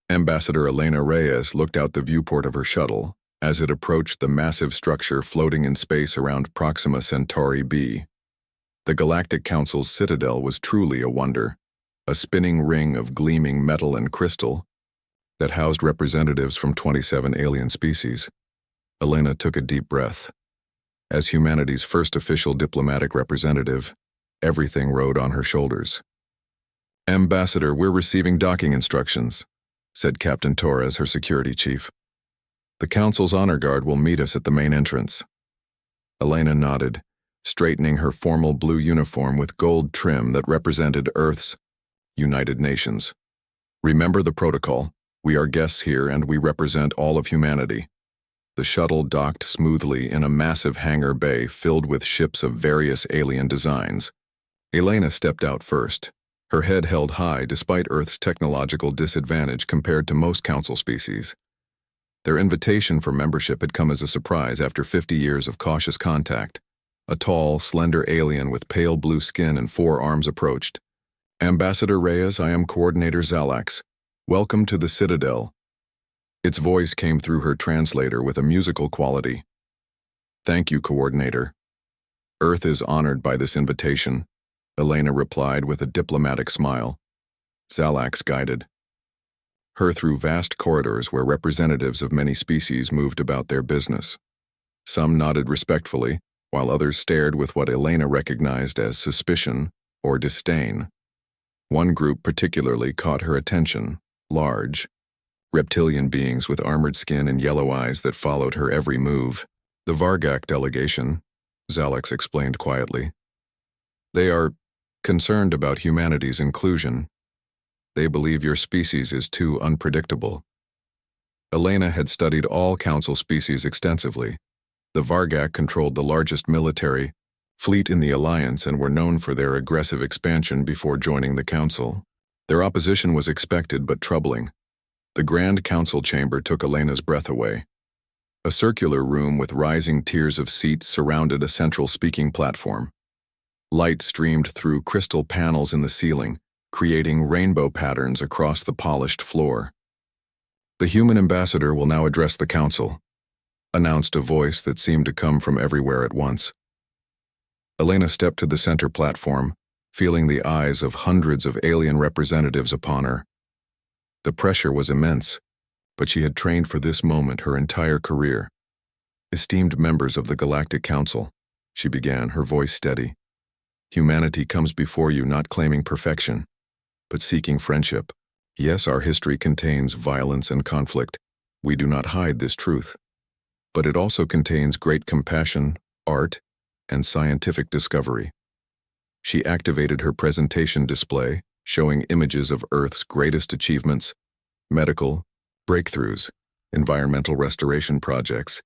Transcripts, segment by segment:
Ambassador Elena Reyes looked out the viewport of her shuttle as it approached the massive structure floating in space around Proxima Centauri b. The Galactic Council's citadel was truly a wonder, a spinning ring of gleaming metal and crystal that housed representatives from 27 alien species. Elena took a deep breath. As humanity's first official diplomatic representative, everything rode on her shoulders. "Ambassador, we're receiving docking instructions," said Captain Torres, her security chief. "The Council's honor guard will meet us at the main entrance." Elena nodded, straightening her formal blue uniform with gold trim that represented Earth's United Nations. "Remember the protocol. We are guests here and we represent all of humanity." The shuttle docked smoothly in a massive hangar bay filled with ships of various alien designs. Elena stepped out first, her head held high despite Earth's technological disadvantage compared to most Council species. Their invitation for membership had come as a surprise after 50 years of cautious contact. A tall, slender alien with pale blue skin and 4 arms approached. "Ambassador Reyes, I am Coordinator Zalax. Welcome to the Citadel." Its voice came through her translator with a musical quality. "Thank you, Coordinator. Earth is honored by this invitation," Elena replied with a diplomatic smile. Zalax guided her through vast corridors where representatives of many species moved about their business. Some nodded respectfully, while others stared with what Elena recognized as suspicion or disdain. One group particularly caught her attention: large, reptilian beings with armored skin and yellow eyes that followed her every move. "The Vargak delegation," Zalax explained quietly. "They are concerned about humanity's inclusion. They believe your species is too unpredictable." Elena had studied all Council species extensively. The Vargak controlled the largest military fleet in the Alliance and were known for their aggressive expansion before joining the Council. Their opposition was expected but troubling. The Grand Council chamber took Elena's breath away. A circular room with rising tiers of seats surrounded a central speaking platform. Light streamed through crystal panels in the ceiling, creating rainbow patterns across the polished floor. "The human ambassador will now address the Council," announced a voice that seemed to come from everywhere at once. Elena stepped to the center platform, feeling the eyes of hundreds of alien representatives upon her. The pressure was immense, but she had trained for this moment her entire career. "Esteemed members of the Galactic Council," she began, her voice steady. "Humanity comes before you not claiming perfection, but seeking friendship. Yes, our history contains violence and conflict. We do not hide this truth. But it also contains great compassion, art, and scientific discovery." She activated her presentation display, showing images of Earth's greatest achievements, medical breakthroughs, environmental restoration projects,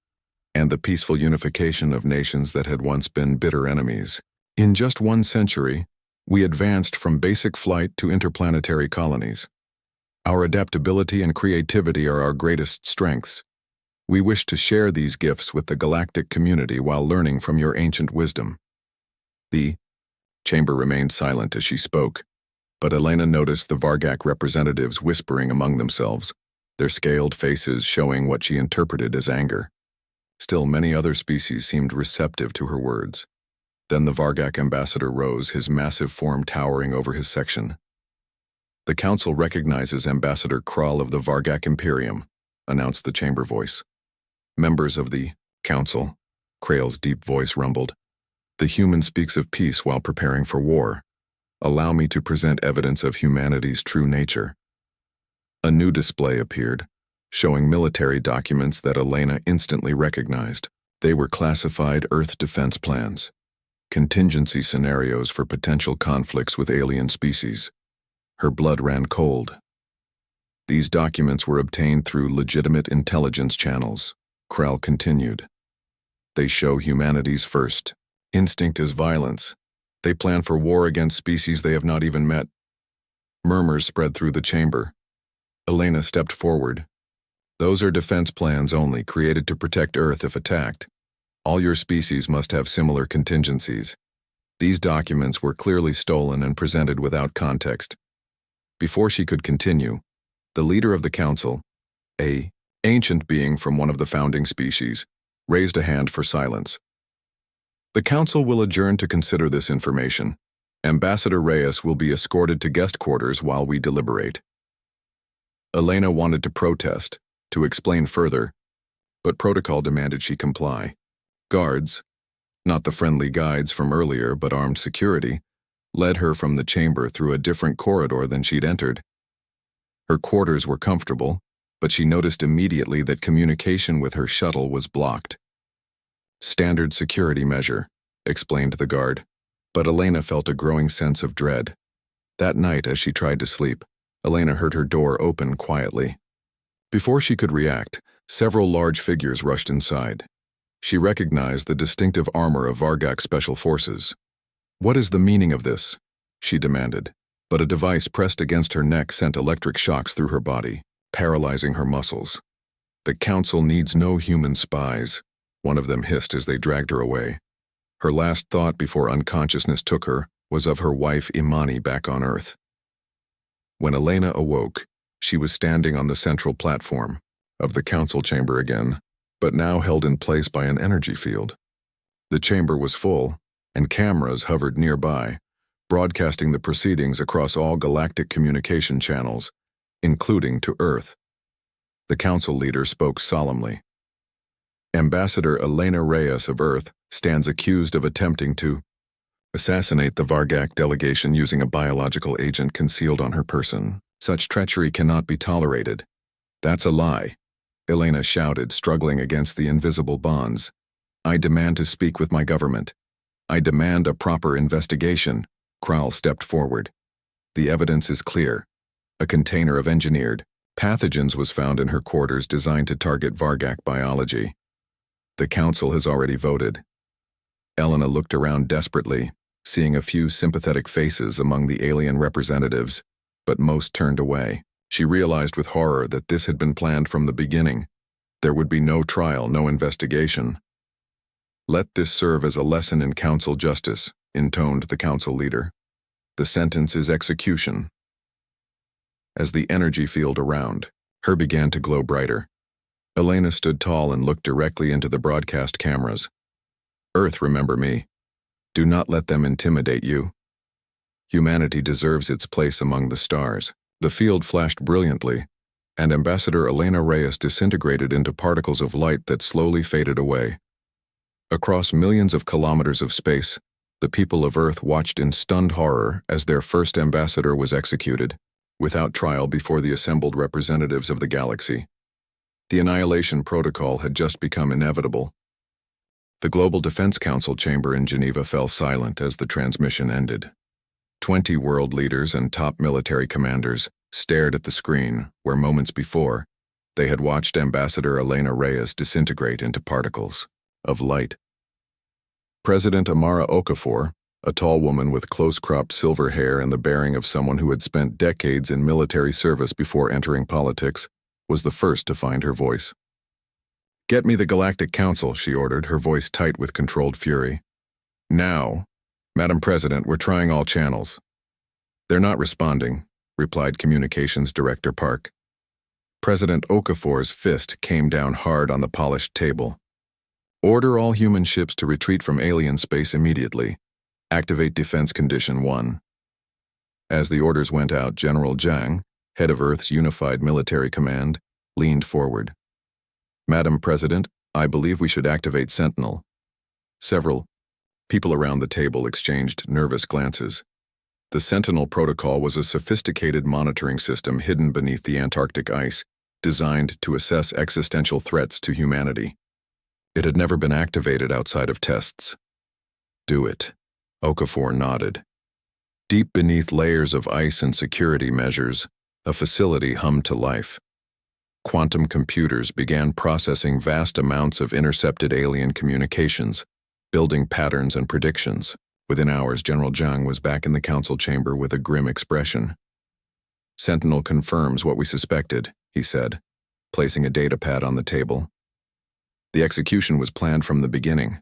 and the peaceful unification of nations that had once been bitter enemies. "In just 1 century, we advanced from basic flight to interplanetary colonies. Our adaptability and creativity are our greatest strengths. We wish to share these gifts with the galactic community while learning from your ancient wisdom." The chamber remained silent as she spoke, but Elena noticed the Vargak representatives whispering among themselves, their scaled faces showing what she interpreted as anger. Still, many other species seemed receptive to her words. Then the Vargak ambassador rose, his massive form towering over his section. "The Council recognizes Ambassador Kral of the Vargak Imperium," announced the chamber voice. "Members of the Council," Kral's deep voice rumbled, "the human speaks of peace while preparing for war. Allow me to present evidence of humanity's true nature." A new display appeared, showing military documents that Elena instantly recognized. They were classified Earth defense plans, contingency scenarios for potential conflicts with alien species. Her blood ran cold. These documents were obtained through legitimate intelligence channels, Kral continued. They show humanity's first instinct is violence. They plan for war against species they have not even met. Murmurs spread through the chamber. Elena stepped forward. "Those are defense plans only, created to protect Earth if attacked. All your species must have similar contingencies. These documents were clearly stolen and presented without context." Before she could continue, The leader of the council, a ancient being from one of the founding species, raised a hand for silence. The council will adjourn to consider this information. Ambassador Reyes will be escorted to guest quarters while we deliberate. Elena wanted to protest, to explain further, but protocol demanded she comply. Guards, not the friendly guides from earlier but armed security, led her from the chamber through a different corridor than she'd entered. Her quarters were comfortable, but she noticed immediately that communication with her shuttle was blocked. Standard security measure, explained the guard, but Elena felt a growing sense of dread. That night, as she tried to sleep, Elena heard her door open quietly. Before she could react, several large figures rushed inside. She recognized the distinctive armor of Vargak Special Forces. "What is the meaning of this?" she demanded, but a device pressed against her neck sent electric shocks through her body, paralyzing her muscles. "The council needs no human spies," one of them hissed as they dragged her away. Her last thought before unconsciousness took her was of her wife Imani back on Earth. When Elena awoke, she was standing on the central platform of the council chamber again, but now held in place by an energy field. The chamber was full, and cameras hovered nearby, broadcasting the proceedings across all galactic communication channels, including to Earth. The council leader spoke solemnly. "Ambassador Elena Reyes of Earth stands accused of attempting to assassinate the Vargak delegation using a biological agent concealed on her person. Such treachery cannot be tolerated." "That's a lie," Elena shouted, struggling against the invisible bonds. "I demand to speak with my government. I demand a proper investigation." Kral stepped forward. "The evidence is clear. A container of engineered pathogens was found in her quarters designed to target Vargak biology. The council has already voted." Elena looked around desperately, seeing a few sympathetic faces among the alien representatives, but most turned away. She realized with horror that this had been planned from the beginning. There would be no trial, no investigation. "Let this serve as a lesson in council justice," intoned the council leader. "The sentence is execution." As the energy field around her began to glow brighter, Elena stood tall and looked directly into the broadcast cameras. "Earth, remember me. Do not let them intimidate you. Humanity deserves its place among the stars." The field flashed brilliantly, and Ambassador Elena Reyes disintegrated into particles of light that slowly faded away. Across millions of kilometers of space, the people of Earth watched in stunned horror as their first ambassador was executed, without trial before the assembled representatives of the galaxy. The Annihilation Protocol had just become inevitable. The Global Defense Council chamber in Geneva fell silent as the transmission ended. 20 world leaders and top military commanders stared at the screen where moments before they had watched Ambassador Elena Reyes disintegrate into particles of light. President Amara Okafor, a tall woman with close-cropped silver hair and the bearing of someone who had spent decades in military service before entering politics, was the first to find her voice. "Get me the Galactic Council," she ordered, her voice tight with controlled fury. "Now. Madam President, we're trying all channels." "They're not responding," replied Communications Director Park. President Okafor's fist came down hard on the polished table. "Order all human ships to retreat from alien space immediately. Activate Defense Condition 1. As the orders went out, General Zhang, head of Earth's Unified Military Command, leaned forward. "Madam President, I believe we should activate Sentinel." Several people around the table exchanged nervous glances. The Sentinel protocol was a sophisticated monitoring system hidden beneath the Antarctic ice, designed to assess existential threats to humanity. It had never been activated outside of tests. "Do it," Okafor nodded. Deep beneath layers of ice and security measures, a facility hummed to life. Quantum computers began processing vast amounts of intercepted alien communications, building patterns and predictions. Within hours, General Zhang was back in the council chamber with a grim expression. "Sentinel confirms what we suspected," he said, placing a data pad on the table. "The execution was planned from the beginning.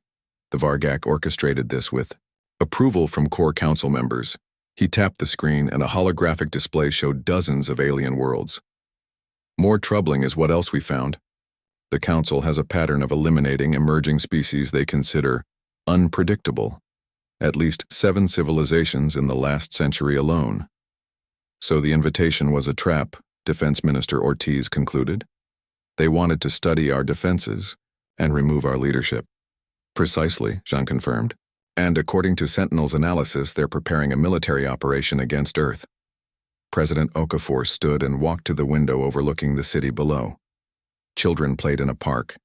The Vargak orchestrated this with approval from core council members." He tapped the screen and a holographic display showed dozens of alien worlds. More troubling is what else we found. The Council has a pattern of eliminating emerging species they consider unpredictable. At least 7 civilizations in the last century alone. So the invitation was a trap, Defense Minister Ortiz concluded. They wanted to study our defenses and remove our leadership. Precisely, Jean confirmed. And according to Sentinel's analysis, they're preparing a military operation against Earth. President Okafor stood and walked to the window overlooking the city below. Children played in a park.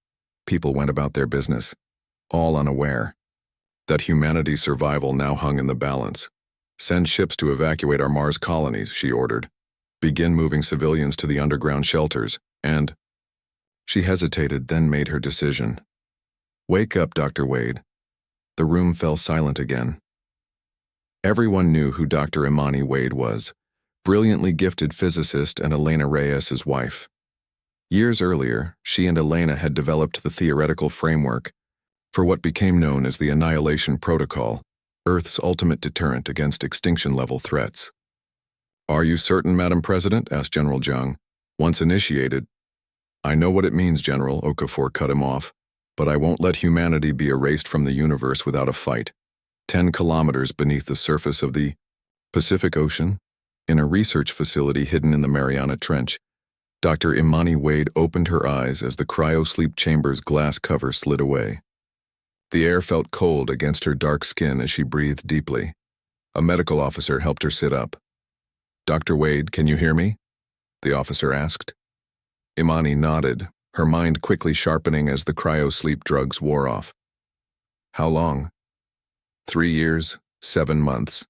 People went about their business, all unaware that humanity's survival now hung in the balance. Send ships to evacuate our Mars colonies, she ordered. Begin moving civilians to the underground shelters, and... She hesitated, then made her decision. Wake up, Dr. Wade. The room fell silent again. Everyone knew who Dr. Imani Wade was, brilliantly gifted physicist and Elena Reyes's wife. Years earlier, she and Elena had developed the theoretical framework for what became known as the Annihilation Protocol, Earth's ultimate deterrent against extinction-level threats. Are you certain, Madam President? Asked General Zhang. Once initiated, I know what it means, General, Okafor cut him off, but I won't let humanity be erased from the universe without a fight. 10 kilometers beneath the surface of the Pacific Ocean, in a research facility hidden in the Mariana Trench, Dr. Imani Wade opened her eyes as the cryo-sleep chamber's glass cover slid away. The air felt cold against her dark skin as she breathed deeply. A medical officer helped her sit up. Dr. Wade, can you hear me? The officer asked. Imani nodded, her mind quickly sharpening as the cryo-sleep drugs wore off. How long? 3 years, 7 months.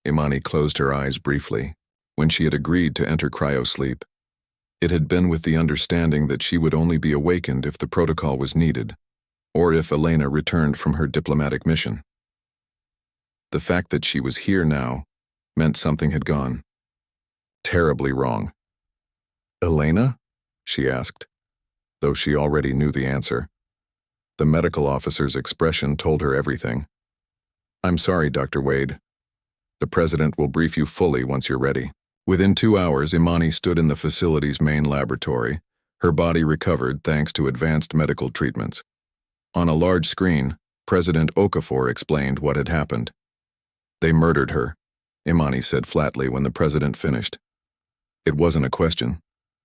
Imani closed her eyes briefly. When she had agreed to enter cryo-sleep, it had been with the understanding that she would only be awakened if the protocol was needed, or if Elena returned from her diplomatic mission. The fact that she was here now meant something had gone terribly wrong. Elena? She asked, though she already knew the answer. The medical officer's expression told her everything. I'm sorry, Dr. Wade. The President will brief you fully once you're ready. Within 2 hours, Imani stood in the facility's main laboratory, her body recovered thanks to advanced medical treatments. On a large screen, President Okafor explained what had happened. They murdered her, Imani said flatly when the President finished. It wasn't a question.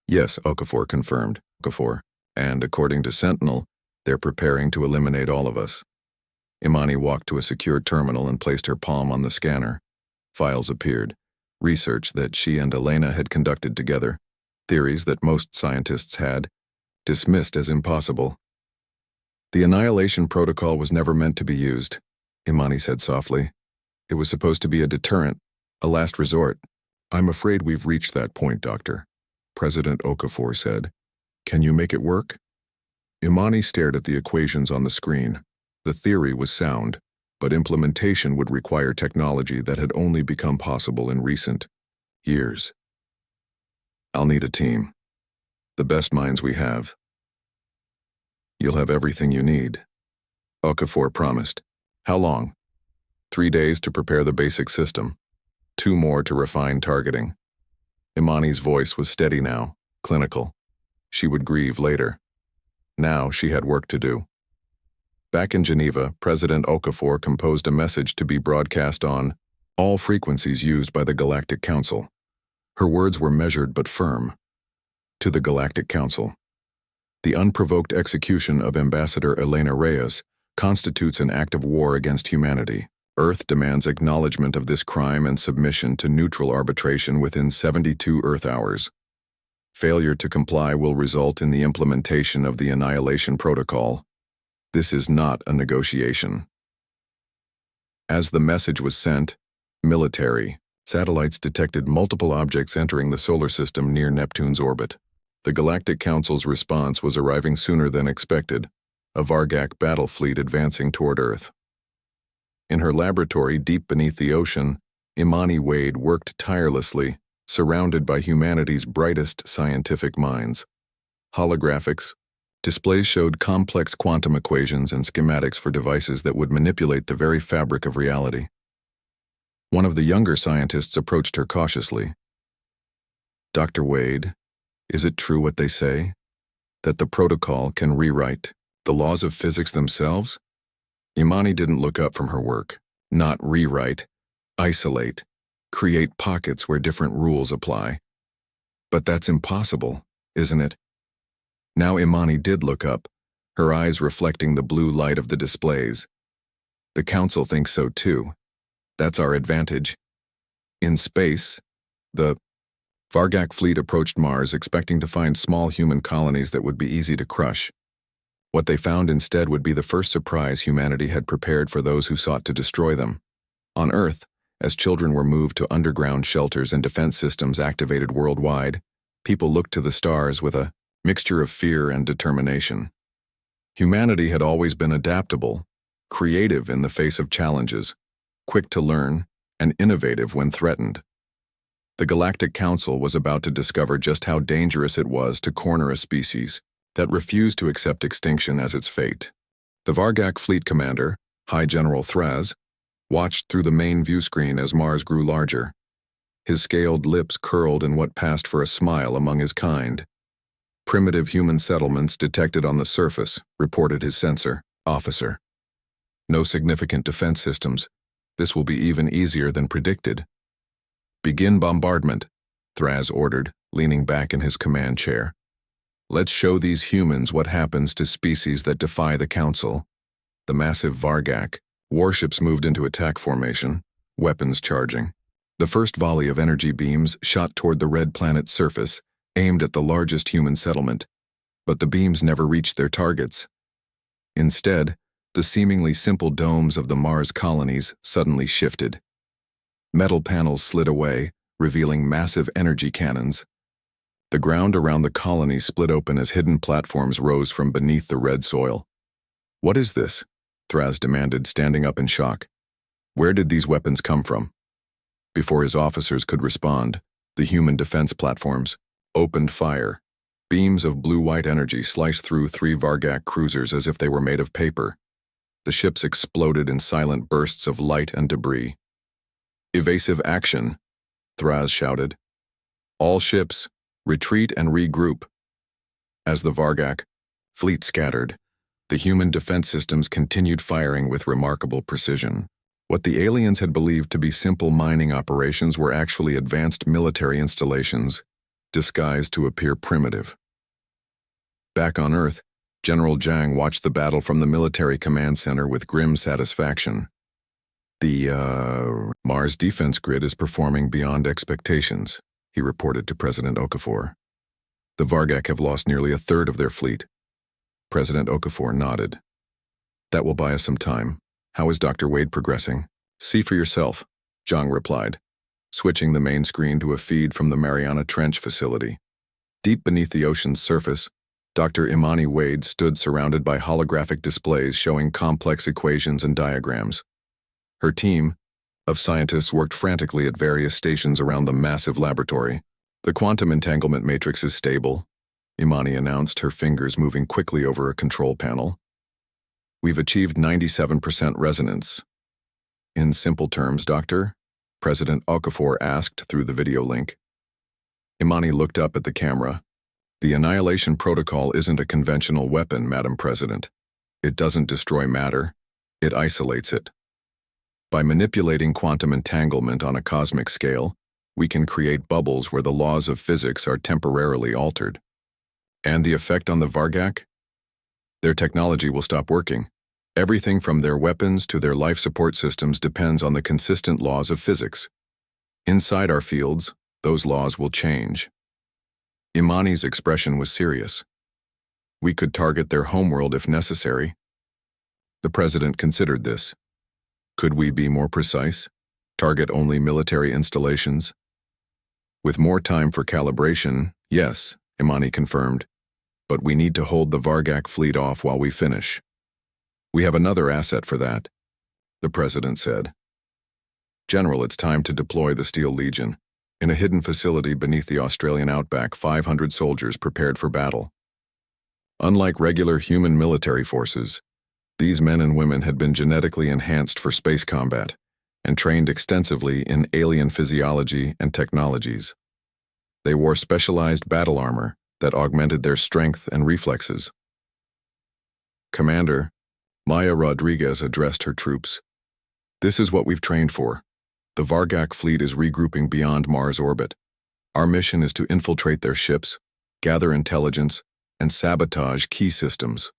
Yes, Okafor confirmed. Okafor, and according to Sentinel, they're preparing to eliminate all of us. Imani walked to a secure terminal and placed her palm on the scanner. Files appeared. Research that she and Elena had conducted together. Theories that most scientists had dismissed as impossible. The Annihilation Protocol was never meant to be used, Imani said softly. It was supposed to be a deterrent, a last resort. I'm afraid we've reached that point, Doctor, President Okafor said. Can you make it work? Imani stared at the equations on the screen. The theory was sound, but implementation would require technology that had only become possible in recent years. I'll need a team. The best minds we have. You'll have everything you need, Okafor promised. How long? 3 days to prepare the basic system. 2 more to refine targeting. Imani's voice was steady now, clinical. She would grieve later. Now she had work to do. Back in Geneva, President Okafor composed a message to be broadcast on all frequencies used by the Galactic Council. Her words were measured but firm. To the Galactic Council. The unprovoked execution of Ambassador Elena Reyes constitutes an act of war against humanity. Earth demands acknowledgement of this crime and submission to neutral arbitration within 72 Earth hours. Failure to comply will result in the implementation of the Annihilation Protocol. This is not a negotiation. As the message was sent, military satellites detected multiple objects entering the solar system near Neptune's orbit. The Galactic Council's response was arriving sooner than expected, a Vargak battle fleet advancing toward Earth. In her laboratory deep beneath the ocean, Imani Wade worked tirelessly, surrounded by humanity's brightest scientific minds. Holographics, displays showed complex quantum equations and schematics for devices that would manipulate the very fabric of reality. One of the younger scientists approached her cautiously. Dr. Wade, Is it true what they say? That the protocol can rewrite the laws of physics themselves? Imani didn't look up from her work. Not rewrite, isolate, create pockets where different rules apply. But that's impossible, isn't it? Now Imani did look up, her eyes reflecting the blue light of the displays. The Council thinks so too. That's our advantage. In space, the Vargak fleet approached Mars expecting to find small human colonies that would be easy to crush. What they found instead would be the first surprise humanity had prepared for those who sought to destroy them. On Earth, as children were moved to underground shelters and defense systems activated worldwide, people looked to the stars with a mixture of fear and determination. Humanity had always been adaptable, creative in the face of challenges, quick to learn, and innovative when threatened. The Galactic Council was about to discover just how dangerous it was to corner a species that refused to accept extinction as its fate. The Vargak fleet commander, High General Thraz, watched through the main view screen as Mars grew larger. His scaled lips curled in what passed for a smile among his kind. Primitive human settlements detected on the surface, reported his sensor officer. No significant defense systems. This will be even easier than predicted. Begin bombardment, Thraz ordered, leaning back in his command chair. Let's show these humans what happens to species that defy the Council. The massive Vargak warships moved into attack formation, weapons charging. The first volley of energy beams shot toward the red planet's surface, aimed at the largest human settlement. But the beams never reached their targets. Instead, the seemingly simple domes of the Mars colonies suddenly shifted. Metal panels slid away, revealing massive energy cannons. The ground around the colony split open as hidden platforms rose from beneath the red soil. What is this? Thraz demanded, standing up in shock. Where did these weapons come from? Before his officers could respond, the human defense platforms opened fire. Beams of blue-white energy sliced through 3 Vargak cruisers as if they were made of paper. The ships exploded in silent bursts of light and debris. Evasive action, Thraz shouted. All ships, retreat and regroup. As the Vargak fleet scattered, the human defense systems continued firing with remarkable precision. What the aliens had believed to be simple mining operations were actually advanced military installations, disguised to appear primitive. Back on Earth, General Zhang watched the battle from the military command center with grim satisfaction. The Mars defense grid is performing beyond expectations, he reported to President Okafor. The Vargak have lost nearly a third of their fleet. President Okafor nodded. That will buy us some time. How is Dr. Wade progressing? See for yourself, Zhang replied, switching the main screen to a feed from the Mariana Trench facility. Deep beneath the ocean's surface, Dr. Imani Wade stood surrounded by holographic displays showing complex equations and diagrams. Her team of scientists worked frantically at various stations around the massive laboratory. The quantum entanglement matrix is stable, Imani announced, her fingers moving quickly over a control panel. We've achieved 97% resonance. In simple terms, Doctor, President Okafor asked through the video link. Imani looked up at the camera. The Annihilation protocol isn't a conventional weapon, Madam President. It doesn't destroy matter. It isolates it. By manipulating quantum entanglement on a cosmic scale, we can create bubbles where the laws of physics are temporarily altered. And the effect on the Vargak? Their technology will stop working. Everything from their weapons to their life support systems depends on the consistent laws of physics. Inside our fields, those laws will change. Imani's expression was serious. We could target their homeworld if necessary. The president considered this. Could we be more precise? Target only military installations? With more time for calibration, yes, Imani confirmed. But we need to hold the Vargak fleet off while we finish. We have another asset for that, the president said. General, it's time to deploy the Steel Legion. In a hidden facility beneath the Australian outback, 500 soldiers prepared for battle. Unlike regular human military forces, these men and women had been genetically enhanced for space combat and trained extensively in alien physiology and technologies. They wore specialized battle armor, that augmented their strength and reflexes. "Commander," Maya Rodriguez addressed her troops, "this is what we've trained for. The Vargak fleet is regrouping beyond Mars orbit. Our mission is to infiltrate their ships, gather intelligence, and sabotage key systems."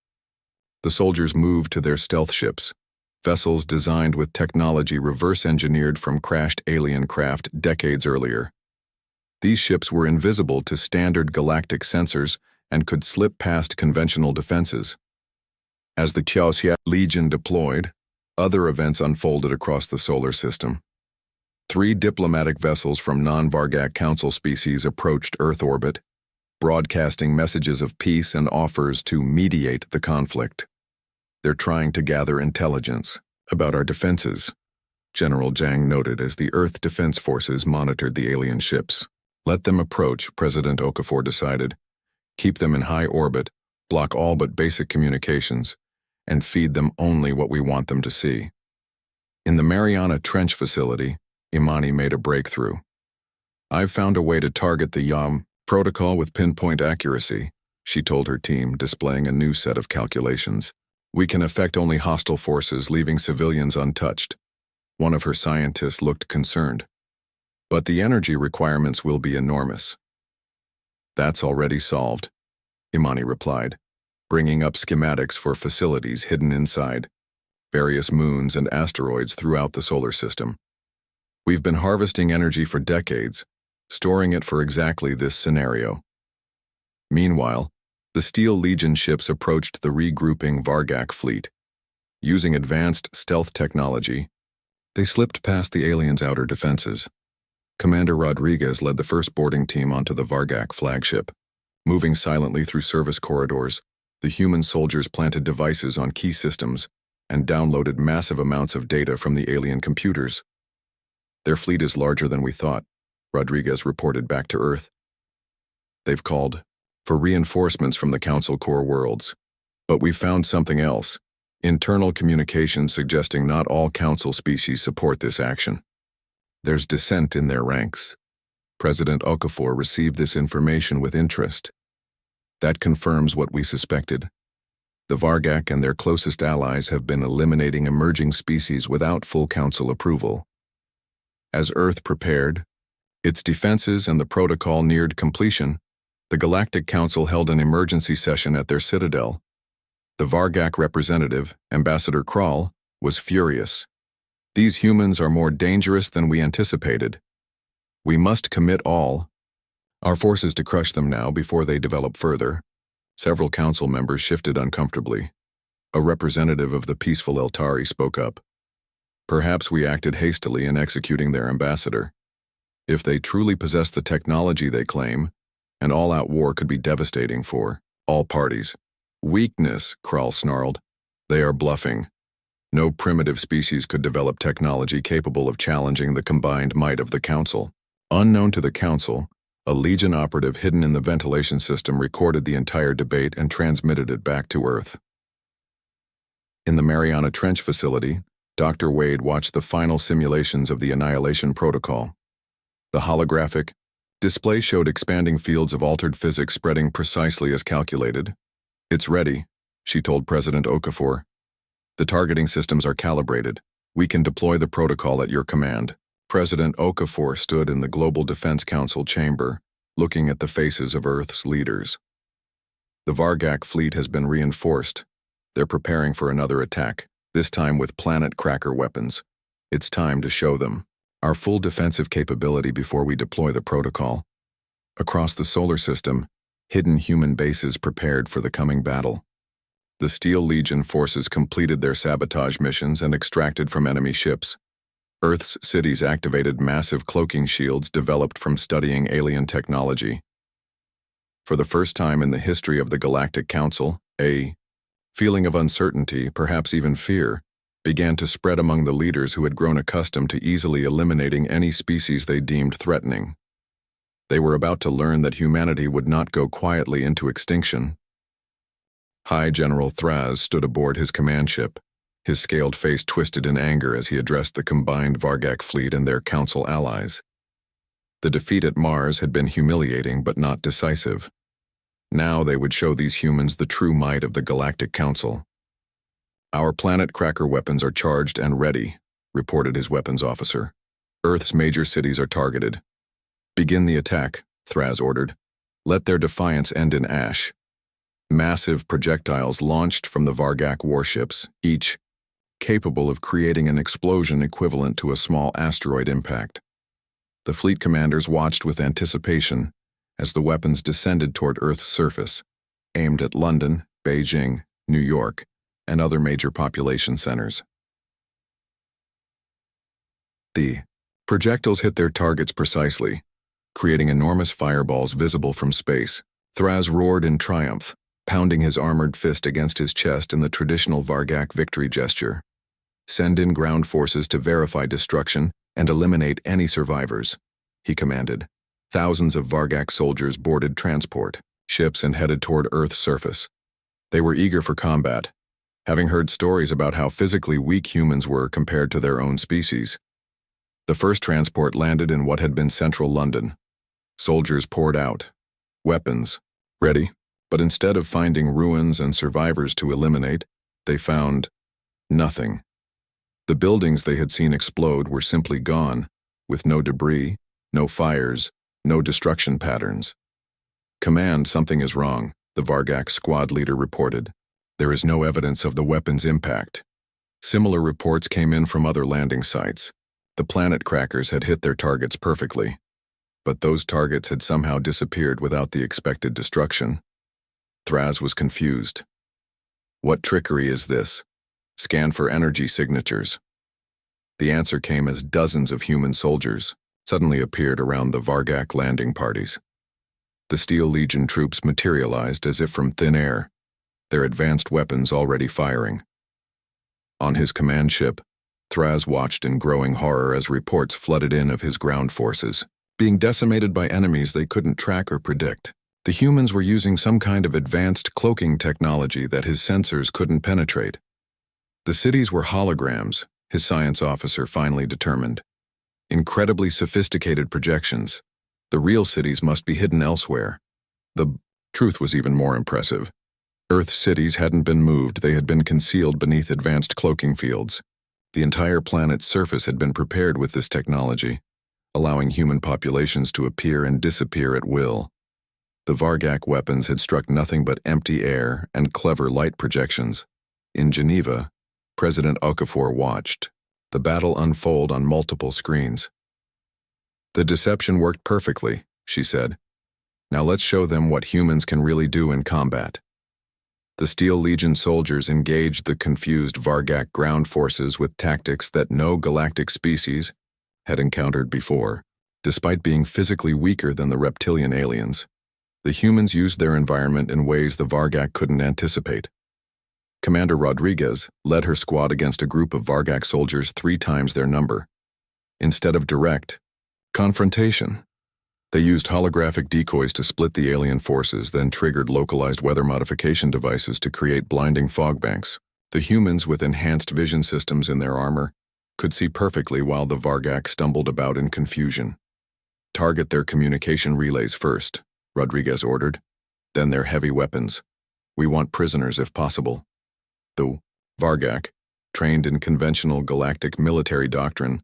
The soldiers moved to their stealth ships, vessels designed with technology reverse-engineered from crashed alien craft decades earlier. These ships were invisible to standard galactic sensors and could slip past conventional defenses. As the Chaosya Legion deployed, other events unfolded across the solar system. 3 diplomatic vessels from non-Vargak Council species approached Earth orbit, broadcasting messages of peace and offers to mediate the conflict. "They're trying to gather intelligence about our defenses," General Zhang noted as the Earth Defense Forces monitored the alien ships. "Let them approach," President Okafor decided. "Keep them in high orbit, block all but basic communications, and feed them only what we want them to see." In the Mariana Trench facility, Imani made a breakthrough. "I've found a way to target the YAM protocol with pinpoint accuracy," she told her team, displaying a new set of calculations. "We can affect only hostile forces, leaving civilians untouched." One of her scientists looked concerned. "But the energy requirements will be enormous." "That's already solved," Imani replied, bringing up schematics for facilities hidden inside various moons and asteroids throughout the solar system. "We've been harvesting energy for decades, storing it for exactly this scenario." Meanwhile, the Steel Legion ships approached the regrouping Vargak fleet. Using advanced stealth technology, they slipped past the aliens' outer defenses. Commander Rodriguez led the first boarding team onto the Vargak flagship. Moving silently through service corridors, the human soldiers planted devices on key systems and downloaded massive amounts of data from the alien computers. "Their fleet is larger than we thought," Rodriguez reported back to Earth. "They've called for reinforcements from the Council core worlds. But we found something else, internal communication suggesting not all Council species support this action. There's dissent in their ranks." President Okafor received this information with interest. "That confirms what we suspected. The Vargak and their closest allies have been eliminating emerging species without full Council approval. As Earth prepared, its defenses and the protocol neared completion, the Galactic Council held an emergency session at their citadel. The Vargak representative, Ambassador Krall, was furious. "These humans are more dangerous than we anticipated. We must commit all our forces to crush them now before they develop further." Several council members shifted uncomfortably. A representative of the peaceful Eltari spoke up. "Perhaps we acted hastily in executing their ambassador. If they truly possess the technology they claim, an all-out war could be devastating for all parties." "Weakness," Krall snarled. "They are bluffing. No primitive species could develop technology capable of challenging the combined might of the Council." Unknown to the Council, a Legion operative hidden in the ventilation system recorded the entire debate and transmitted it back to Earth. In the Mariana Trench facility, Dr. Wade watched the final simulations of the Annihilation protocol. The holographic display showed expanding fields of altered physics spreading precisely as calculated. "It's ready," she told President Okafor. "The targeting systems are calibrated. We can deploy the protocol at your command." President Okafor stood in the Global Defense Council chamber, looking at the faces of Earth's leaders. "The Vargak fleet has been reinforced. They're preparing for another attack, this time with planet cracker weapons. It's time to show them our full defensive capability before we deploy the protocol." Across the solar system, hidden human bases prepared for the coming battle. The Steel Legion forces completed their sabotage missions and extracted from enemy ships. Earth's cities activated massive cloaking shields developed from studying alien technology. For the first time in the history of the Galactic Council, a feeling of uncertainty, perhaps even fear, began to spread among the leaders who had grown accustomed to easily eliminating any species they deemed threatening. They were about to learn that humanity would not go quietly into extinction. High General Thraz stood aboard his command ship, his scaled face twisted in anger as he addressed the combined Vargak fleet and their Council allies. The defeat at Mars had been humiliating but not decisive. Now they would show these humans the true might of the Galactic Council. "Our planet cracker weapons are charged and ready," reported his weapons officer. "Earth's major cities are targeted." "Begin the attack," Thraz ordered. "Let their defiance end in ash." Massive projectiles launched from the Vargak warships, each capable of creating an explosion equivalent to a small asteroid impact. The fleet commanders watched with anticipation as the weapons descended toward Earth's surface, aimed at London, Beijing, New York, and other major population centers. The projectiles hit their targets precisely, creating enormous fireballs visible from space. Thraz roared in triumph, pounding his armored fist against his chest in the traditional Vargak victory gesture. "Send in ground forces to verify destruction and eliminate any survivors," he commanded. Thousands of Vargak soldiers boarded transport ships and headed toward Earth's surface. They were eager for combat, having heard stories about how physically weak humans were compared to their own species. The first transport landed in what had been central London. Soldiers poured out, weapons ready, but instead of finding ruins and survivors to eliminate, they found nothing. The buildings they had seen explode were simply gone, with no debris, no fires, no destruction patterns. "Command, something is wrong," the Vargak squad leader reported. "There is no evidence of the weapon's impact." Similar reports came in from other landing sites. The planet crackers had hit their targets perfectly, but those targets had somehow disappeared without the expected destruction. Thraz was confused. "What trickery is this? Scan for energy signatures." The answer came as dozens of human soldiers suddenly appeared around the Vargak landing parties. The Steel Legion troops materialized as if from thin air, their advanced weapons already firing. On his command ship, Thraz watched in growing horror as reports flooded in of his ground forces, being decimated by enemies they couldn't track or predict. The humans were using some kind of advanced cloaking technology that his sensors couldn't penetrate. The cities were holograms, his science officer finally determined. Incredibly sophisticated projections. The real cities must be hidden elsewhere. The truth was even more impressive. Earth's cities hadn't been moved, they had been concealed beneath advanced cloaking fields. The entire planet's surface had been prepared with this technology, allowing human populations to appear and disappear at will. The Vargak weapons had struck nothing but empty air and clever light projections. In Geneva, President Okafor watched the battle unfold on multiple screens. "The deception worked perfectly," she said. "Now let's show them what humans can really do in combat." The Steel Legion soldiers engaged the confused Vargak ground forces with tactics that no galactic species had encountered before. Despite being physically weaker than the reptilian aliens, the humans used their environment in ways the Vargak couldn't anticipate. Commander Rodriguez led her squad against a group of Vargak soldiers 3 times their number. Instead of direct confrontation, they used holographic decoys to split the alien forces, then triggered localized weather modification devices to create blinding fog banks. The humans with enhanced vision systems in their armor could see perfectly while the Vargak stumbled about in confusion. "Target their communication relays first," Rodriguez ordered. "Then their heavy weapons. We want prisoners if possible." The Vargak, trained in conventional galactic military doctrine,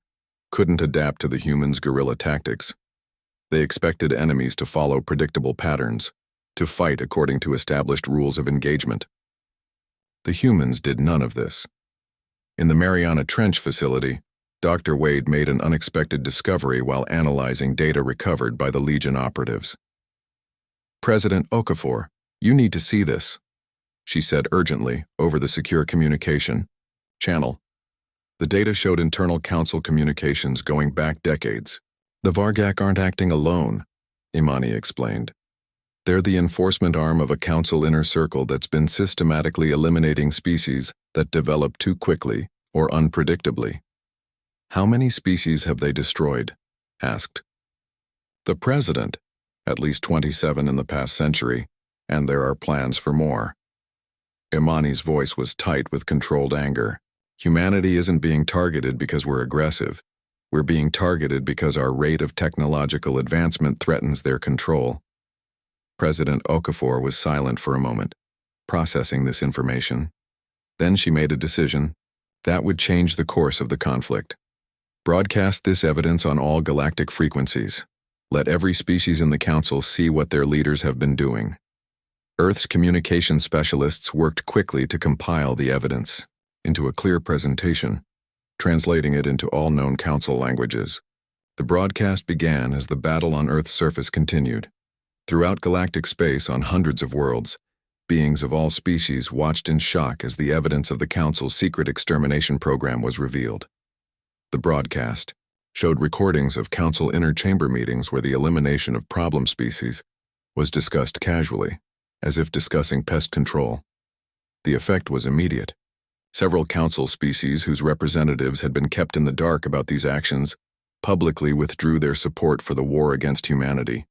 couldn't adapt to the humans' guerrilla tactics. They expected enemies to follow predictable patterns, to fight according to established rules of engagement. The humans did none of this. In the Mariana Trench facility, Dr. Wade made an unexpected discovery while analyzing data recovered by the Legion operatives. "President Okafor, you need to see this," she said urgently over the secure communication channel. The data showed internal council communications going back decades. "The Vargak aren't acting alone," Imani explained. "They're the enforcement arm of a council inner circle that's been systematically eliminating species that develop too quickly or unpredictably." "How many species have they destroyed?" asked. "The president, at least 27 in the past century, and there are plans for more." Imani's voice was tight with controlled anger. "Humanity isn't being targeted because we're aggressive. We're being targeted because our rate of technological advancement threatens their control." President Okafor was silent for a moment, processing this information. Then she made a decision that would change the course of the conflict. Broadcast this evidence on all galactic frequencies. Let every species in the Council see what their leaders have been doing. Earth's communication specialists worked quickly to compile the evidence into a clear presentation, translating it into all known Council languages. The broadcast began as the battle on Earth's surface continued. Throughout galactic space on hundreds of worlds, beings of all species watched in shock as the evidence of the Council's secret extermination program was revealed. The broadcast showed recordings of Council inner chamber meetings where the elimination of problem species was discussed casually, as if discussing pest control. The effect was immediate. Several Council species whose representatives had been kept in the dark about these actions publicly withdrew their support for the war against humanity.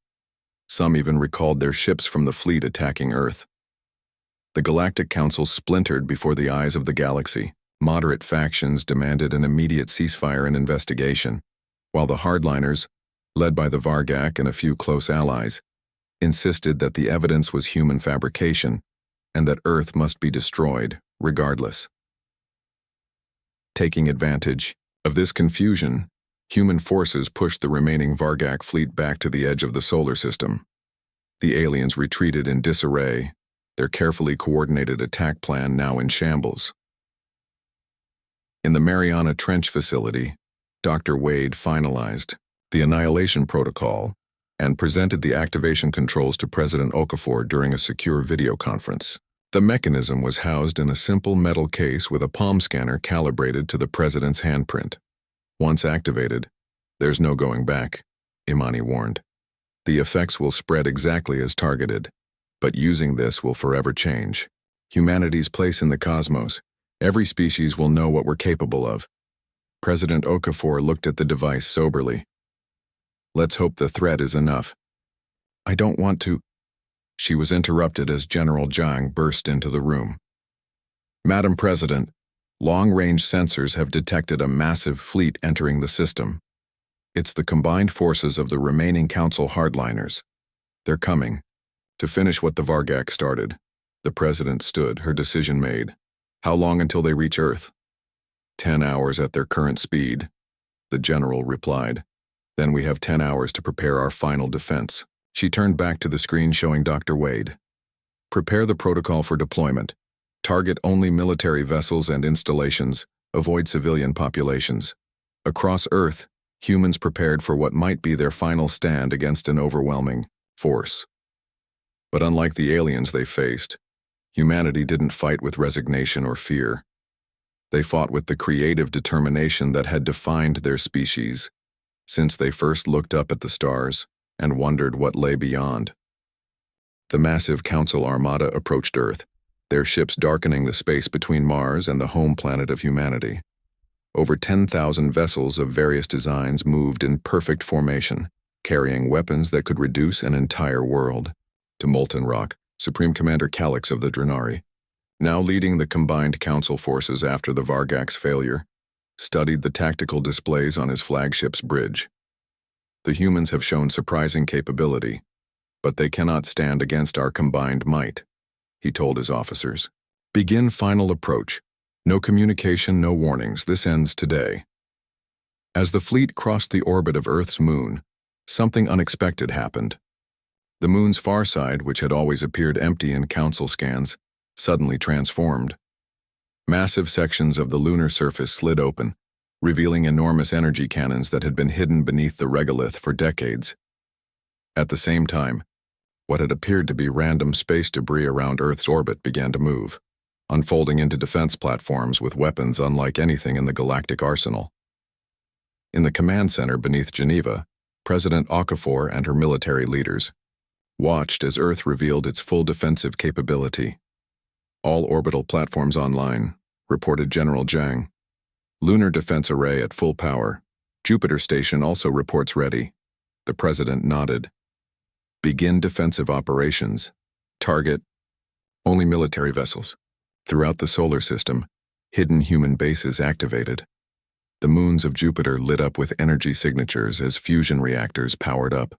Some even recalled their ships from the fleet attacking Earth. The Galactic Council splintered before the eyes of the galaxy. Moderate factions demanded an immediate ceasefire and investigation, while the hardliners, led by the Vargak and a few close allies, insisted that the evidence was human fabrication and that Earth must be destroyed, regardless. Taking advantage of this confusion, human forces pushed the remaining Vargak fleet back to the edge of the solar system. The aliens retreated in disarray, their carefully coordinated attack plan now in shambles. In the Mariana Trench facility, Dr. Wade finalized the Annihilation protocol and presented the activation controls to President Okafor during a secure video conference. The mechanism was housed in a simple metal case with a palm scanner calibrated to the president's handprint. Once activated, there's no going back, Imani warned. The effects will spread exactly as targeted, but using this will forever change humanity's place in the cosmos. Every species will know what we're capable of. President Okafor looked at the device soberly. Let's hope the threat is enough. I don't want to. She was interrupted as General Zhang burst into the room. Madam President, long-range sensors have detected a massive fleet entering the system. It's the combined forces of the remaining Council hardliners. They're coming to finish what the Vargak started. The President stood, her decision made. How long until they reach Earth? 10 hours at their current speed, the General replied. Then we have 10 hours to prepare our final defense. She turned back to the screen showing Dr. Wade. Prepare the protocol for deployment. Target only military vessels and installations. Avoid civilian populations. Across Earth, humans prepared for what might be their final stand against an overwhelming force. But unlike the aliens they faced, humanity didn't fight with resignation or fear. They fought with the creative determination that had defined their species since they first looked up at the stars and wondered what lay beyond. The massive Council armada approached Earth, their ships darkening the space between Mars and the home planet of humanity. Over 10,000 vessels of various designs moved in perfect formation, carrying weapons that could reduce an entire world. To Molten Rock, Supreme Commander Calix of the Drenari, now leading the combined Council forces after the Vargak's failure, studied the tactical displays on his flagship's bridge. The humans have shown surprising capability, but they cannot stand against our combined might, he told his officers. Begin final approach. No communication, no warnings. This ends today. As the fleet crossed the orbit of Earth's moon, something unexpected happened. The moon's far side, which had always appeared empty in Council scans, suddenly transformed. Massive sections of the lunar surface slid open, revealing enormous energy cannons that had been hidden beneath the regolith for decades. At the same time, what had appeared to be random space debris around Earth's orbit began to move, unfolding into defense platforms with weapons unlike anything in the galactic arsenal. In the command center beneath Geneva, President Okafor and her military leaders watched as Earth revealed its full defensive capability. All orbital platforms online, reported General Zhang. Lunar defense array at full power. Jupiter station also reports ready. The President nodded. Begin defensive operations. Target only military vessels. Throughout the solar system, hidden human bases activated. The moons of Jupiter lit up with energy signatures as fusion reactors powered up.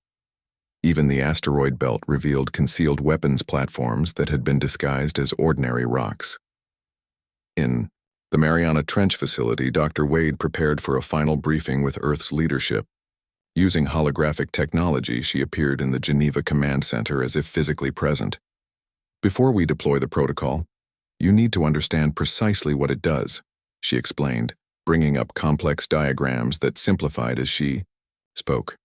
Even the asteroid belt revealed concealed weapons platforms that had been disguised as ordinary rocks. In the Mariana Trench facility, Dr. Wade prepared for a final briefing with Earth's leadership. Using holographic technology, she appeared in the Geneva Command Center as if physically present. "Before we deploy the protocol, you need to understand precisely what it does," she explained, bringing up complex diagrams that simplified as she spoke.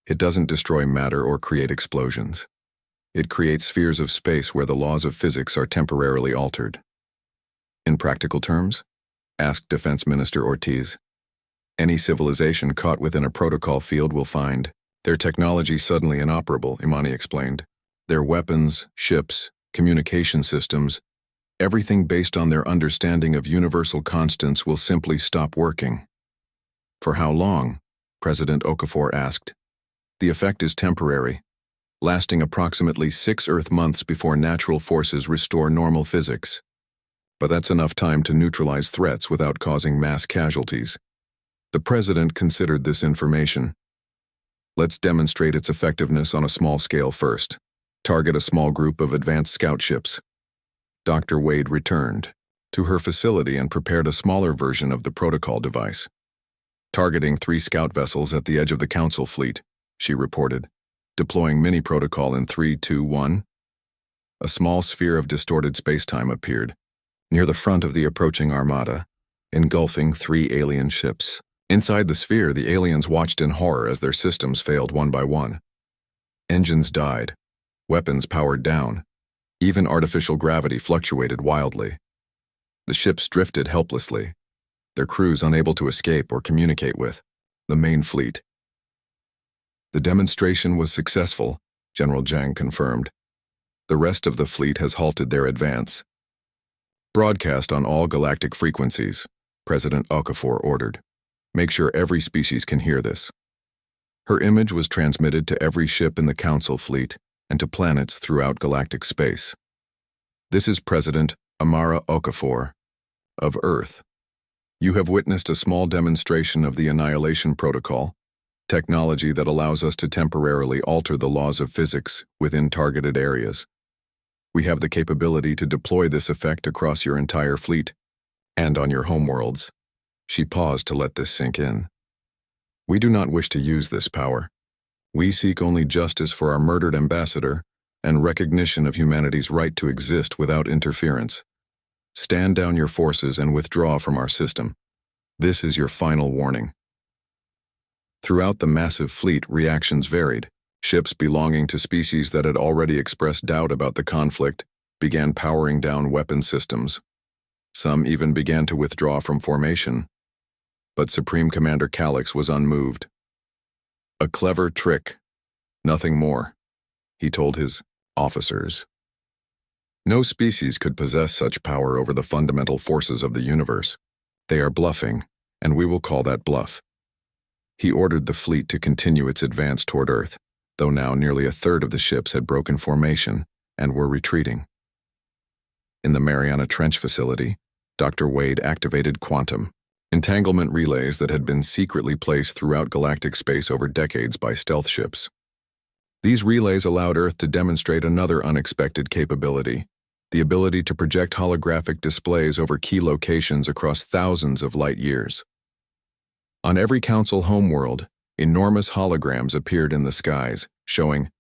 "It doesn't destroy matter or create explosions. It creates spheres of space where the laws of physics are temporarily altered." "In practical terms?" asked Defense Minister Ortiz. "Any civilization caught within a protocol field will find their technology suddenly inoperable," Imani explained. "Their weapons, ships, communication systems, everything based on their understanding of universal constants will simply stop working." "For how long?" President Okafor asked. "The effect is temporary, lasting approximately 6 Earth months before natural forces restore normal physics. But that's enough time to neutralize threats without causing mass casualties." The president considered this information. "Let's demonstrate its effectiveness on a small scale first. Target a small group of advanced scout ships." Dr. Wade returned to her facility and prepared a smaller version of the protocol device. "Targeting 3 scout vessels at the edge of the Council fleet," she reported, "deploying mini-protocol in 3, 2, 1. A small sphere of distorted spacetime appeared near the front of the approaching armada, engulfing 3 alien ships. Inside the sphere, the aliens watched in horror as their systems failed one by one. Engines died, weapons powered down, even artificial gravity fluctuated wildly. The ships drifted helplessly, their crews unable to escape or communicate with the main fleet. "The demonstration was successful," General Zhang confirmed. "The rest of the fleet has halted their advance." "Broadcast on all galactic frequencies," President Okafor ordered. "Make sure every species can hear this." Her image was transmitted to every ship in the Council fleet and to planets throughout galactic space. "This is President Amara Okafor of Earth. You have witnessed a small demonstration of the Annihilation Protocol, technology that allows us to temporarily alter the laws of physics within targeted areas. We have the capability to deploy this effect across your entire fleet and on your homeworlds." She paused to let this sink in. "We do not wish to use this power. We seek only justice for our murdered ambassador and recognition of humanity's right to exist without interference. Stand down your forces and withdraw from our system. This is your final warning." Throughout the massive fleet, reactions varied. Ships belonging to species that had already expressed doubt about the conflict began powering down weapon systems. Some even began to withdraw from formation. But Supreme Commander Calix was unmoved. "A clever trick, nothing more," he told his officers. "No species could possess such power over the fundamental forces of the universe. They are bluffing, and we will call that bluff." He ordered the fleet to continue its advance toward Earth, though now nearly a third of the ships had broken formation and were retreating. In the Mariana Trench facility, Dr. Wade activated quantum entanglement relays that had been secretly placed throughout galactic space over decades by stealth ships. These relays allowed Earth to demonstrate another unexpected capability, the ability to project holographic displays over key locations across thousands of light years. On every Council homeworld, enormous holograms appeared in the skies, showing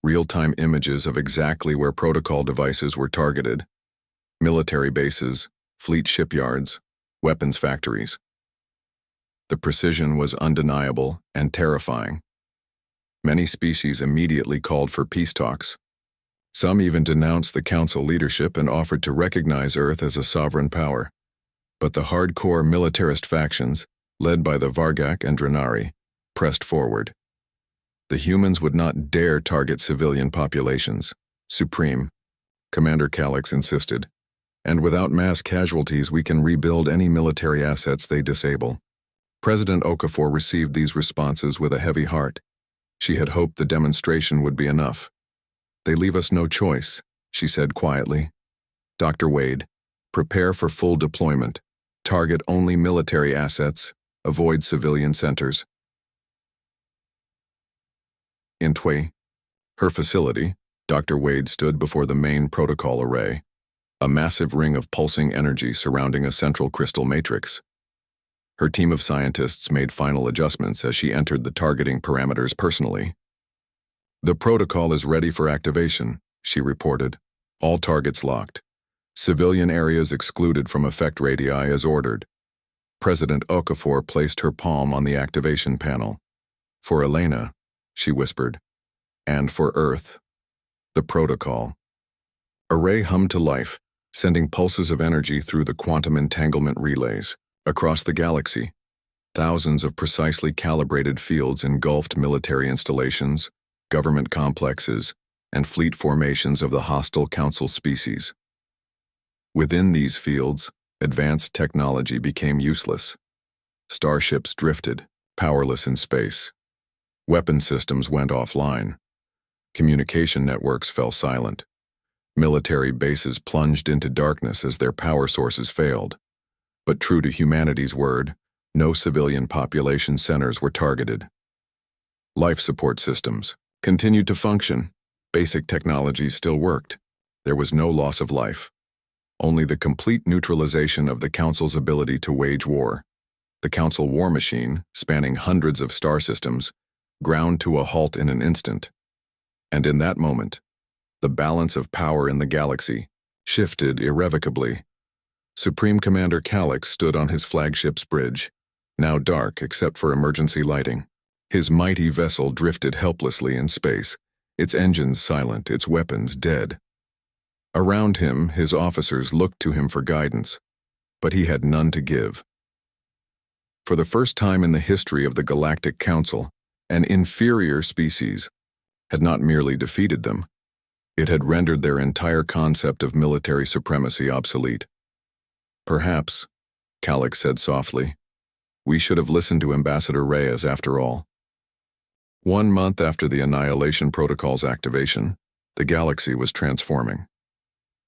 real-time images of exactly where protocol devices were targeted: military bases, fleet shipyards, weapons factories. The precision was undeniable and terrifying. Many species immediately called for peace talks. Some even denounced the Council leadership and offered to recognize Earth as a sovereign power. But the hardcore militarist factions, led by the Vargak and Drenari, pressed forward. The humans would not dare target civilian populations. Supreme Commander Calix insisted. And without mass casualties, we can rebuild any military assets they disable. President Okafor received these responses with a heavy heart. She had hoped the demonstration would be enough. "They leave us no choice," she said quietly. "Dr. Wade, prepare for full deployment. Target only military assets. Avoid civilian centers." Envoy. Her facility, Dr. Wade stood before the main protocol array, a massive ring of pulsing energy surrounding a central crystal matrix. Her team of scientists made final adjustments as she entered the targeting parameters personally. "The protocol is ready for activation," she reported. "All targets locked. Civilian areas excluded from effect radii as ordered." President Okafor placed her palm on the activation panel. "For Elena," she whispered, "and for Earth." The protocol. Array hummed to life, sending pulses of energy through the quantum entanglement relays. Across the galaxy, thousands of precisely calibrated fields engulfed military installations, government complexes, and fleet formations of the hostile Council species. Within these fields, advanced technology became useless. Starships drifted, powerless in space. Weapon systems went offline. Communication networks fell silent. Military bases plunged into darkness as their power sources failed. But true to humanity's word, no civilian population centers were targeted. Life support systems continued to function. Basic technologies still worked. There was no loss of life. Only the complete neutralization of the Council's ability to wage war. The Council war machine, spanning hundreds of star systems, ground to a halt in an instant. And in that moment, the balance of power in the galaxy shifted irrevocably. Supreme Commander Galactic stood on his flagship's bridge, now dark except for emergency lighting. His mighty vessel drifted helplessly in space, its engines silent, its weapons dead. Around him, his officers looked to him for guidance, but he had none to give. For the first time in the history of the Galactic Council, an inferior species had not merely defeated them, it had rendered their entire concept of military supremacy obsolete. "Perhaps," Galactic said softly, "we should have listened to Ambassador Reyes after all." 1 month after the Annihilation Protocol's activation, the galaxy was transforming.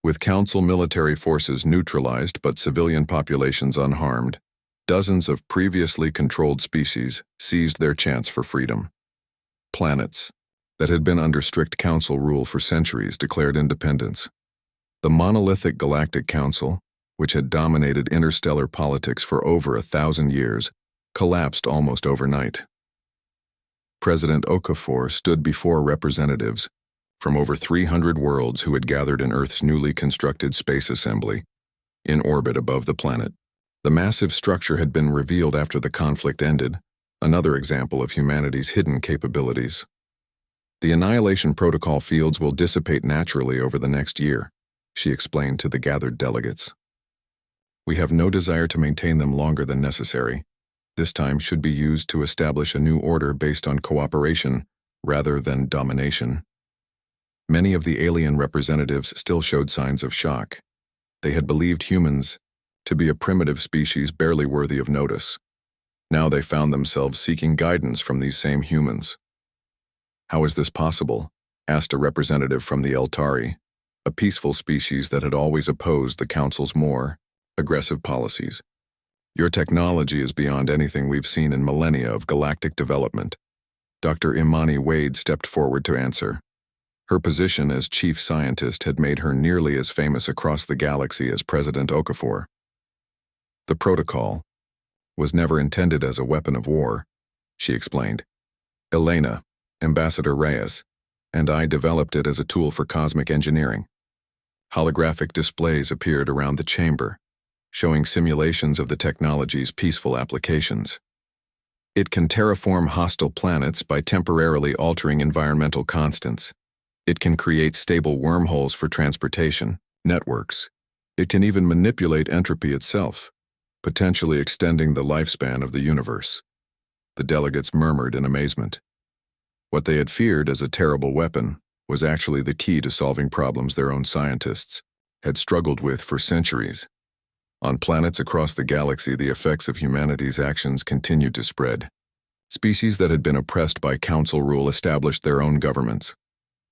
With Council military forces neutralized but civilian populations unharmed, dozens of previously controlled species seized their chance for freedom. Planets that had been under strict Council rule for centuries declared independence. The monolithic Galactic Council, which had dominated interstellar politics for over 1,000 years, collapsed almost overnight. President Okafor stood before representatives from over 300 worlds who had gathered in Earth's newly constructed space assembly, in orbit above the planet. The massive structure had been revealed after the conflict ended, another example of humanity's hidden capabilities. "The Annihilation Protocol fields will dissipate naturally over the next year," she explained to the gathered delegates. "We have no desire to maintain them longer than necessary. This time should be used to establish a new order based on cooperation rather than domination." Many of the alien representatives still showed signs of shock. They had believed humans to be a primitive species barely worthy of notice. Now they found themselves seeking guidance from these same humans. "How is this possible?" asked a representative from the Eltari, a peaceful species that had always opposed the Council's more aggressive policies. "Your technology is beyond anything we've seen in millennia of galactic development." Dr. Imani Wade stepped forward to answer. Her position as chief scientist had made her nearly as famous across the galaxy as President Okafor. "The protocol was never intended as a weapon of war," she explained. "Elena, Ambassador Reyes, and I developed it as a tool for cosmic engineering." Holographic displays appeared around the chamber, showing simulations of the technology's peaceful applications. It can terraform hostile planets by temporarily altering environmental constants. It can create stable wormholes for transportation, networks. It can even manipulate entropy itself, potentially extending the lifespan of the universe. The delegates murmured in amazement. What they had feared as a terrible weapon was actually the key to solving problems their own scientists had struggled with for centuries. On planets across the galaxy, the effects of humanity's actions continued to spread. Species that had been oppressed by Council rule established their own governments.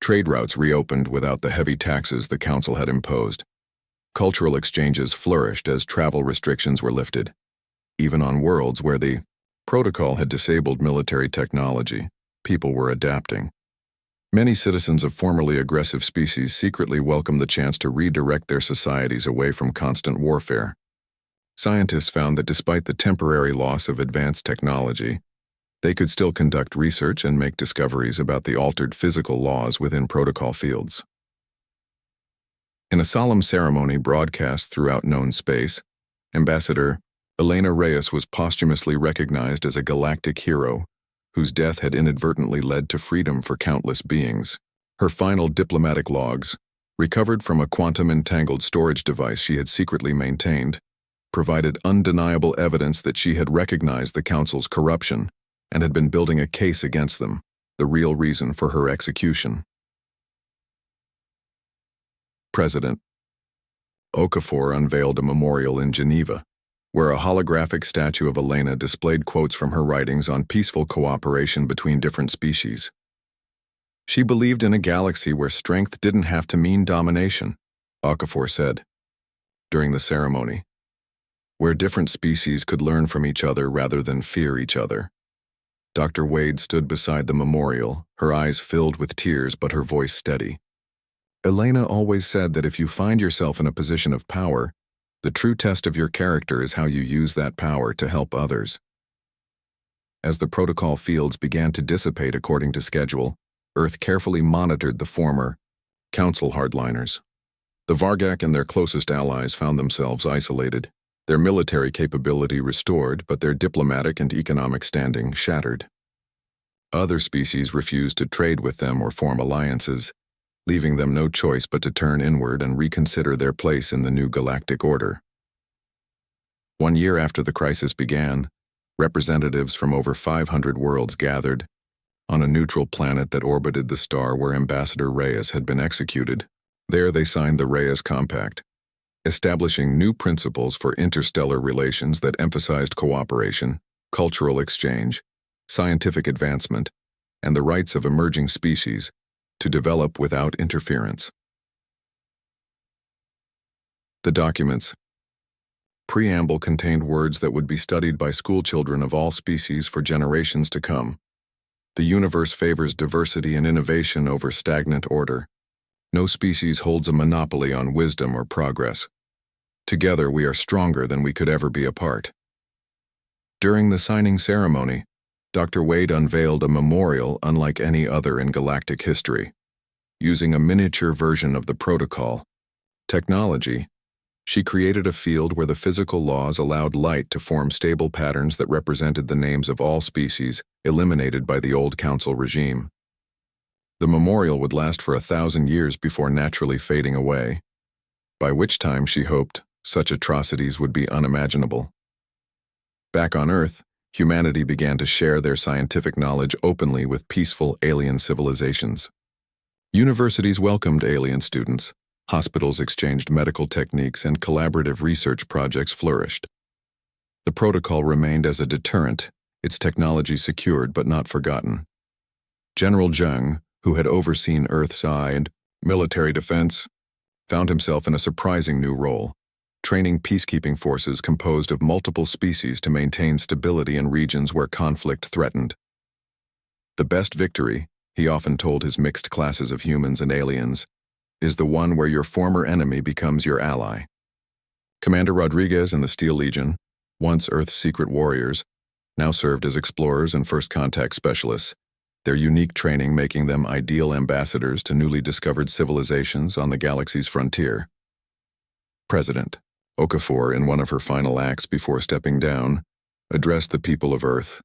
Trade routes reopened without the heavy taxes the Council had imposed. Cultural exchanges flourished as travel restrictions were lifted. Even on worlds where the protocol had disabled military technology, people were adapting. Many citizens of formerly aggressive species secretly welcome the chance to redirect their societies away from constant warfare. Scientists found that despite the temporary loss of advanced technology, they could still conduct research and make discoveries about the altered physical laws within protocol fields. In a solemn ceremony broadcast throughout known space, Ambassador Elena Reyes was posthumously recognized as a galactic hero whose death had inadvertently led to freedom for countless beings. Her final diplomatic logs, recovered from a quantum-entangled storage device she had secretly maintained, provided undeniable evidence that she had recognized the Council's corruption and had been building a case against them, the real reason for her execution. President Okafor unveiled a memorial in Geneva, where a holographic statue of Elena displayed quotes from her writings on peaceful cooperation between different species. She believed in a galaxy where strength didn't have to mean domination, Okafor said during the ceremony, where different species could learn from each other rather than fear each other. Dr. Wade stood beside the memorial, her eyes filled with tears but her voice steady. Elena always said that if you find yourself in a position of power, the true test of your character is how you use that power to help others. As the protocol fields began to dissipate according to schedule, Earth carefully monitored the former Council hardliners. The Vargak and their closest allies found themselves isolated, their military capability restored but their diplomatic and economic standing shattered. Other species refused to trade with them or form alliances, leaving them no choice but to turn inward and reconsider their place in the new galactic order. 1 year after the crisis began, representatives from over 500 worlds gathered on a neutral planet that orbited the star where Ambassador Reyes had been executed. There they signed the Reyes Compact, establishing new principles for interstellar relations that emphasized cooperation, cultural exchange, scientific advancement, and the rights of emerging species to develop without interference. The document's preamble contained words that would be studied by schoolchildren of all species for generations to come. The universe favors diversity and innovation over stagnant order. No species holds a monopoly on wisdom or progress. Together we are stronger than we could ever be apart. During the signing ceremony, Dr. Wade unveiled a memorial unlike any other in galactic history. Using a miniature version of the protocol technology, she created a field where the physical laws allowed light to form stable patterns that represented the names of all species eliminated by the old Council regime. The memorial would last for 1,000 years before naturally fading away, by which time she hoped such atrocities would be unimaginable. Back on Earth, humanity began to share their scientific knowledge openly with peaceful alien civilizations. Universities welcomed alien students, hospitals exchanged medical techniques, and collaborative research projects flourished. The protocol remained as a deterrent, its technology secured but not forgotten. General Zheng, who had overseen Earth's eye and military defense, found himself in a surprising new role, training peacekeeping forces composed of multiple species to maintain stability in regions where conflict threatened. The best victory, he often told his mixed classes of humans and aliens, is the one where your former enemy becomes your ally. Commander Rodriguez and the Steel Legion, once Earth's secret warriors, now served as explorers and first contact specialists, their unique training making them ideal ambassadors to newly discovered civilizations on the galaxy's frontier. President Okafor, in one of her final acts before stepping down, addressed the people of Earth.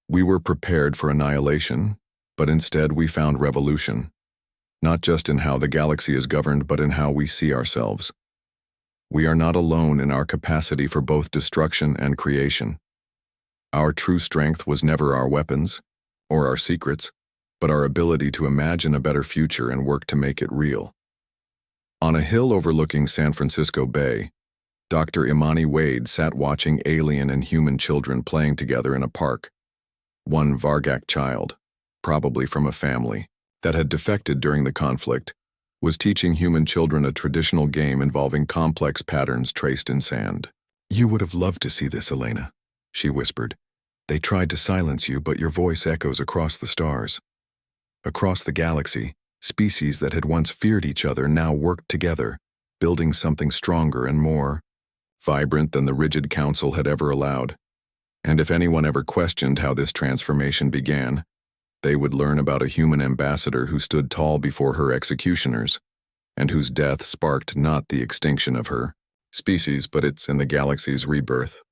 We were prepared for annihilation, but instead we found revolution, not just in how the galaxy is governed, but in how we see ourselves. We are not alone in our capacity for both destruction and creation. Our true strength was never our weapons or our secrets, but our ability to imagine a better future and work to make it real. On a hill overlooking San Francisco Bay, Dr. Imani Wade sat watching alien and human children playing together in a park. One Vargak child, probably from a family that had defected during the conflict, was teaching human children a traditional game involving complex patterns traced in sand. "You would have loved to see this, Elena," she whispered. "They tried to silence you, but your voice echoes across the stars." Across the galaxy, species that had once feared each other now worked together, building something stronger and more vibrant than the rigid council had ever allowed. And if anyone ever questioned how this transformation began, they would learn about a human ambassador who stood tall before her executioners, and whose death sparked not the extinction of her species, but its and the galaxy's rebirth.